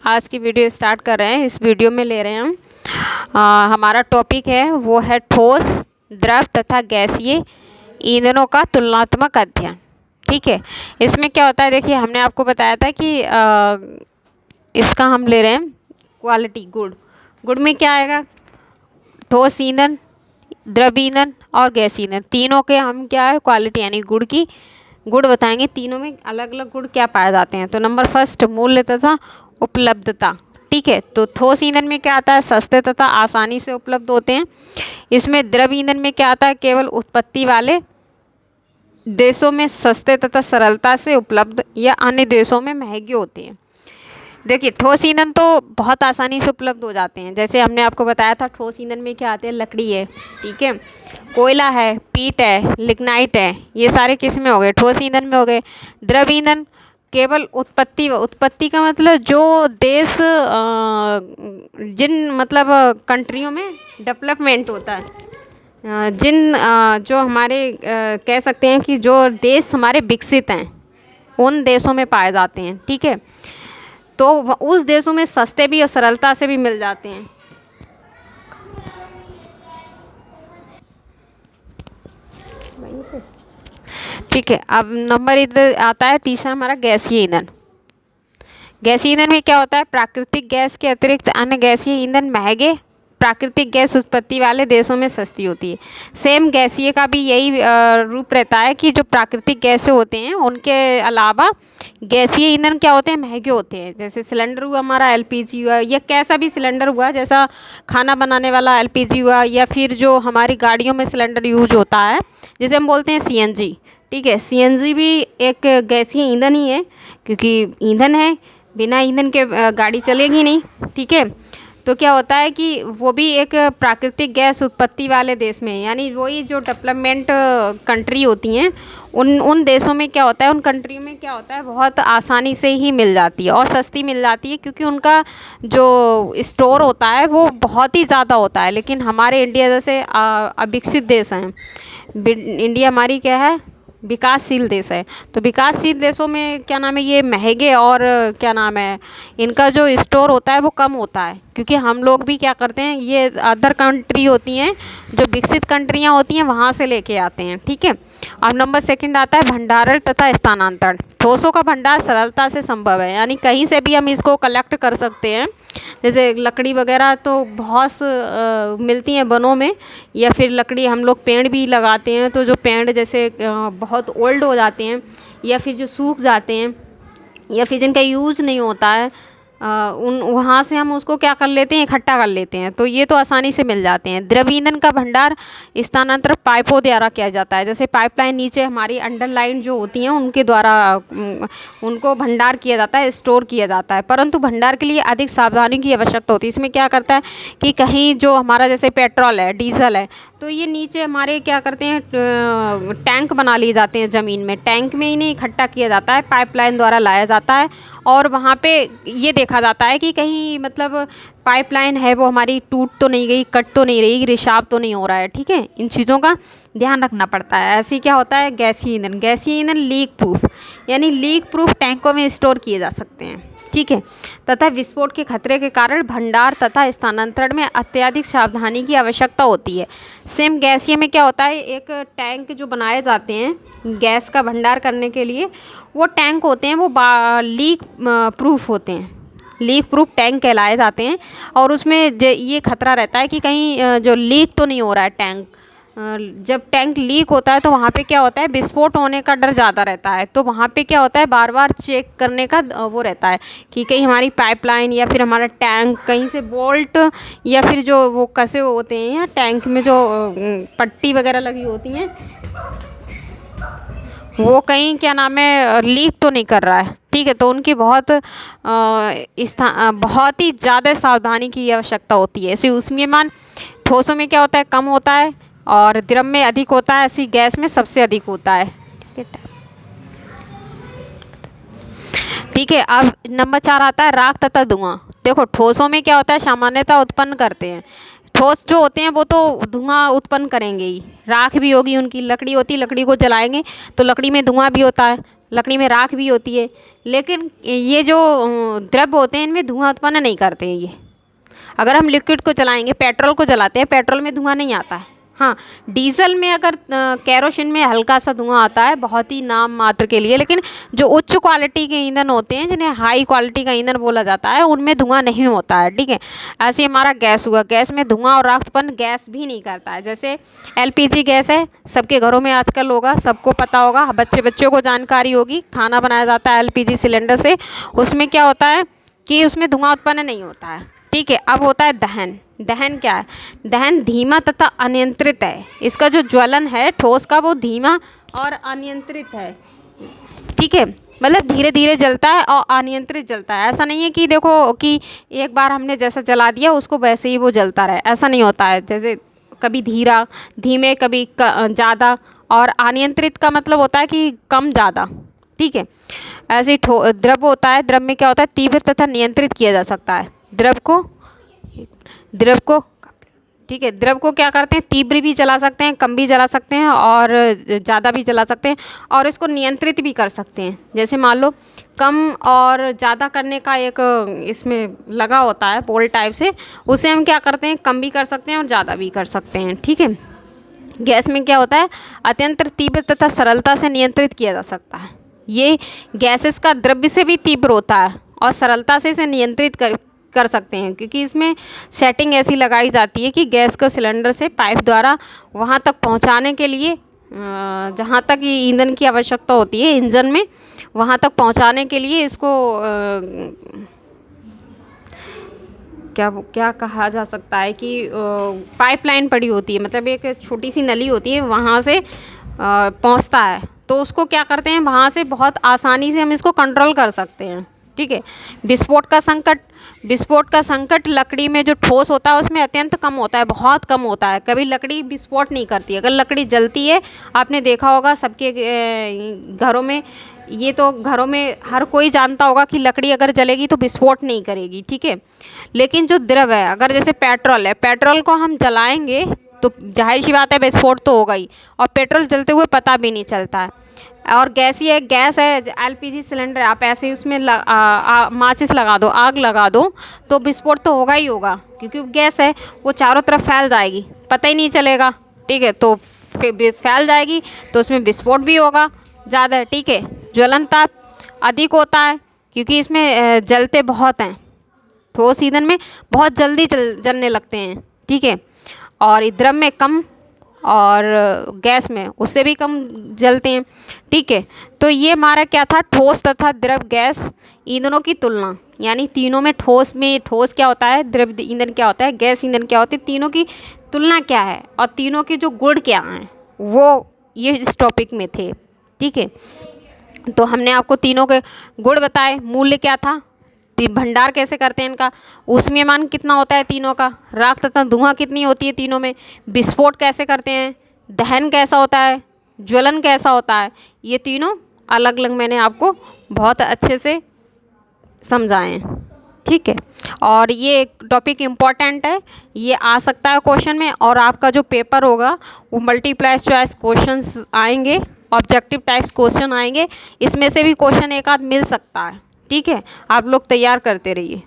आज की video start कर रहे हैं। इस वीडियो में ले रहे हैं हम हमारा टॉपिक है वो है ठोस, द्रव तथा गैसीय ईंधनों का तुलनात्मक अध्ययन। ठीक है, इसमें क्या होता है, देखिए हमने आपको बताया था कि इसका हम ले रहे हैं क्वालिटी। गुड़ में क्या आएगा, ठोस ईंधन, द्रव ईंधन और गैस ईंधन, तीनों के हम क्या है क्वालिटी, यानी गुड़ बताएंगे। तीनों में अलग अलग गुण क्या पाए जाते हैं। तो नंबर फर्स्ट, मूल्य तथा उपलब्धता। ठीक है, तो ठोस ईंधन में क्या आता है, सस्ते तथा आसानी से उपलब्ध होते हैं। इसमें द्रव ईंधन में क्या आता है, केवल उत्पत्ति वाले देशों में सस्ते तथा सरलता से उपलब्ध या अन्य देशों में महंगे होते हैं। देखिए, ठोस ईंधन तो बहुत आसानी से उपलब्ध हो जाते हैं। जैसे हमने आपको बताया था, ठोस ईंधन में क्या आते हैं, लकड़ी है, ठीक है, कोयला है, पीट है, लिग्नाइट है, ये सारे किस में हो गए, ठोस ईंधन में हो गए। द्रव ईंधन केवल उत्पत्ति का मतलब जो देश जिन मतलब कंट्रियों में डेवलपमेंट होता है, जिन जो हमारे कह सकते हैं कि जो देश हमारे विकसित हैं उन देशों में पाए जाते हैं। ठीक है, तो उस देशों में सस्ते भी और सरलता से भी मिल जाते हैं। ठीक है, अब नंबर इधर आता है तीसरा हमारा गैसीय ईंधन। गैसीय ईंधन में क्या होता है, प्राकृतिक गैस के अतिरिक्त अन्य गैसीय ईंधन महंगे, प्राकृतिक गैस उत्पत्ति वाले देशों में सस्ती होती है। सेम गैसीय का भी यही रूप रहता है कि जो प्राकृतिक गैसें होते हैं उनके अलावा गैसीय ईंधन क्या होते हैं, महंगे होते हैं। जैसे सिलेंडर हुआ हमारा, एलपीजी हुआ, या कैसा भी सिलेंडर हुआ, जैसा खाना बनाने वाला एलपीजी हुआ, या फिर जो हमारी गाड़ियों में सिलेंडर यूज होता है जिसे हम बोलते हैं सीएनजी। ठीक है, सीएनजी भी एक गैसीय ईंधन ही है, क्योंकि ईंधन है, बिना ईंधन के गाड़ी चलेगी नहीं। ठीक है, तो क्या होता है कि वो भी एक प्राकृतिक गैस उत्पत्ति वाले देश में, यानी वही जो डेवलपमेंट कंट्री होती हैं उन देशों में क्या होता है, उन कंट्री में क्या होता है, बहुत आसानी से ही मिल जाती है और सस्ती मिल जाती है, क्योंकि उनका जो स्टोर होता है वो बहुत ही ज़्यादा होता है। लेकिन हमारे इंडिया जैसे अविकसित देश हैं, इंडिया हमारी क्या है, विकासशील देश है, तो विकासशील देशों में क्या नाम है, ये महंगे और क्या नाम है, इनका जो स्टोर होता है वो कम होता है। क्योंकि हम लोग भी क्या करते हैं, ये अदर कंट्री होती हैं, जो विकसित कंट्रियां होती हैं वहाँ से लेके आते हैं। ठीक है, अब नंबर सेकंड आता है भंडारण तथा स्थानांतरण। ठोसों का भंडार सरलता से संभव है, यानी कहीं से भी हम इसको कलेक्ट कर सकते हैं। जैसे लकड़ी वगैरह तो बहुत मिलती हैं वनों में, या फिर लकड़ी हम लोग पेड़ भी लगाते हैं, तो जो पेड़ जैसे बहुत ओल्ड हो जाते हैं या फिर जो सूख जाते हैं या फिर जिनका यूज़ नहीं होता है, उन वहाँ से हम उसको क्या कर लेते हैं, इकट्ठा कर लेते हैं, तो ये तो आसानी से मिल जाते हैं। द्रव ईंधन का भंडार स्थानांतरण पाइपों द्वारा किया जाता है। जैसे पाइपलाइन नीचे हमारी अंडरलाइन जो होती हैं उनके द्वारा उनको भंडार किया जाता है, स्टोर किया जाता है। परंतु भंडार के लिए अधिक सावधानी की आवश्यकता होती है। इसमें क्या करता है कि कहीं जो हमारा जैसे पेट्रोल है, डीजल है, तो ये नीचे हमारे क्या करते हैं, टैंक बना लिए जाते हैं ज़मीन में, टैंक में इन्हें इकट्ठा किया जाता है, पाइपलाइन द्वारा लाया जाता है, और वहाँ पे ये देखा जाता है कि कहीं मतलब पाइपलाइन है वो हमारी टूट तो नहीं गई, कट तो नहीं रही, रिसाव तो नहीं हो रहा है। ठीक है, इन चीज़ों का ध्यान रखना पड़ता है। ऐसे क्या होता है, गैसीय ईंधन लीक प्रूफ, यानी लीक प्रूफ टैंकों में स्टोर किए जा सकते हैं। ठीक है, तथा विस्फोट के खतरे के कारण भंडार तथा स्थानांतरण में अत्यधिक सावधानी की आवश्यकता होती है। सेम गैसीय में क्या होता है, एक टैंक जो बनाए जाते हैं गैस का भंडार करने के लिए, वो टैंक होते हैं वो लीक प्रूफ होते हैं, लीक प्रूफ टैंक कहलाए जाते हैं। और उसमें ये खतरा रहता है कि कहीं जो लीक तो नहीं हो रहा है टैंक। जब टैंक लीक होता है तो वहाँ पे क्या होता है, विस्फोट होने का डर ज़्यादा रहता है, तो वहाँ पे क्या होता है, बार बार चेक करने का वो रहता है कि कहीं हमारी पाइपलाइन या फिर हमारा टैंक कहीं से बोल्ट या फिर जो वो कसे होते हैं, या टैंक में जो पट्टी वगैरह लगी होती हैं वो कहीं क्या नाम है, लीक तो नहीं कर रहा है। ठीक है, तो उनकी बहुत ही ज़्यादा सावधानी की आवश्यकता होती है। ऐसे ऊष्मीयमान ठोसों में क्या होता है, कम होता है, और द्रव में अधिक होता है, ऐसी गैस में सबसे अधिक होता है। ठीक है, अब नंबर 4 आता है राख तथा धुआं। देखो, ठोसों में क्या होता है, सामान्यतः उत्पन्न करते हैं, ठोस जो होते हैं वो तो धुआं उत्पन्न करेंगे ही, राख भी होगी, उनकी लकड़ी होती है, लकड़ी को जलाएंगे तो लकड़ी में धुआं भी होता है, लकड़ी में राख भी होती है। लेकिन ये जो द्रव्य होते हैं इनमें धुआं उत्पन्न नहीं करते हैं ये। अगर हम लिक्विड को जलाएंगे, पेट्रोल को जलाते हैं, पेट्रोल में धुआं नहीं आता है। हाँ, डीजल में अगर केरोसिन में हल्का सा धुआं आता है, बहुत ही नाम मात्र के लिए। लेकिन जो उच्च क्वालिटी के ईंधन होते हैं, जिन्हें हाई क्वालिटी का ईंधन बोला जाता है, उनमें धुआं नहीं होता है। ठीक है, ऐसे हमारा गैस हुआ, गैस में धुआं और राख उत्पन्न गैस भी नहीं करता है। जैसे एलपीजी गैस है, सबके घरों में आजकल होगा, सबको पता होगा, बच्चों को जानकारी होगी। खाना बनाया जाता है एलपीजी सिलेंडर से, उसमें क्या होता है कि उसमें धुआं उत्पन्न नहीं होता है। ठीक है, अब होता है दहन। दहन क्या है? दहन धीमा तथा अनियंत्रित है। इसका जो ज्वलन है ठोस का, वो धीमा और अनियंत्रित है। ठीक है, मतलब धीरे धीरे जलता है और अनियंत्रित जलता है। ऐसा नहीं है कि देखो कि एक बार हमने जैसा जला दिया उसको वैसे ही वो जलता रहे, ऐसा नहीं होता है। जैसे कभी धीमे, कभी ज़्यादा, और अनियंत्रित का मतलब होता है कि कम ज़्यादा। ठीक है, ऐसे ही द्रव होता है। द्रव में क्या होता है? तीव्र तथा नियंत्रित किया जा सकता है द्रव को। ठीक है, द्रव को क्या करते हैं? तीव्र भी जला सकते हैं, कम भी जला सकते हैं, और ज़्यादा भी जला सकते हैं, और इसको नियंत्रित भी कर सकते हैं। जैसे मान लो कम और ज़्यादा करने का एक इसमें लगा होता है पोल टाइप से, उसे हम क्या करते हैं? कम भी कर सकते हैं और ज़्यादा भी कर सकते हैं। ठीक है, गैस में क्या होता है? अत्यंत तीव्र तथा सरलता से नियंत्रित किया जा सकता है। ये गैसेस का द्रव्य से भी तीव्र होता है और सरलता से इसे नियंत्रित कर सकते हैं, क्योंकि इसमें सेटिंग ऐसी लगाई जाती है कि गैस को सिलेंडर से पाइप द्वारा वहाँ तक पहुँचाने के लिए, जहाँ तक ईंधन की आवश्यकता होती है इंजन में, वहाँ तक पहुँचाने के लिए इसको क्या कहा जा सकता है कि पाइपलाइन पड़ी होती है, मतलब एक छोटी सी नली होती है, वहाँ से पहुँचता है। तो उसको क्या करते हैं? वहाँ से बहुत आसानी से हम इसको कंट्रोल कर सकते हैं। ठीक है, विस्फोट का संकट लकड़ी में जो ठोस होता है उसमें अत्यंत कम होता है, बहुत कम होता है। कभी लकड़ी विस्फोट नहीं करती। अगर लकड़ी जलती है, आपने देखा होगा सबके घरों में, ये तो घरों में हर कोई जानता होगा कि लकड़ी अगर जलेगी तो विस्फोट नहीं करेगी। ठीक है, लेकिन जो द्रव है, अगर जैसे पेट्रोल है, पेट्रोल को हम जलाएंगे तो जाहिर सी बात है विस्फोट तो होगा ही, और पेट्रोल जलते हुए पता भी नहीं चलता है। और गैस है, एलपीजी सिलेंडर, आप ऐसे ही उसमें माचिस लगा दो, आग लगा दो, तो विस्फोट तो होगा ही होगा, क्योंकि गैस है, वो चारों तरफ फैल जाएगी, पता ही नहीं चलेगा। ठीक है, तो फैल जाएगी तो उसमें विस्फोट भी होगा ज़्यादा। ठीक है, ज्वलन ताप अधिक होता है, क्योंकि इसमें जलते बहुत हैं, ठोस ईंधन में बहुत जल्दी जलने लगते हैं। ठीक है, और द्रव में कम, और गैस में उससे भी कम जलते हैं। ठीक है, तो ये हमारा क्या था? ठोस तथा द्रव गैस ईंधनों की तुलना, यानी तीनों में ठोस क्या होता है, द्रव ईंधन क्या होता है, गैस ईंधन क्या होती है, तीनों की तुलना क्या है, और तीनों के जो गुण क्या हैं, वो ये इस टॉपिक में थे। ठीक है, तो हमने आपको तीनों के गुण बताए, मूल्य क्या था, भंडार कैसे करते हैं इनका, ऊष्मीयमान कितना होता है तीनों का, राख तथा धुआं कितनी होती है तीनों में, विस्फोट कैसे करते हैं, दहन कैसा होता है, ज्वलन कैसा होता है, ये तीनों अलग अलग मैंने आपको बहुत अच्छे से समझाए हैं। ठीक है, और ये टॉपिक इम्पॉर्टेंट है, ये आ सकता है क्वेश्चन में, और आपका जो पेपर होगा वो मल्टीप्लाई चॉइस क्वेश्चंस आएंगे, ऑब्जेक्टिव टाइप्स क्वेश्चन आएंगे, इसमें से भी क्वेश्चन एक आध मिल सकता है। ठीक है, आप लोग तैयार करते रहिए।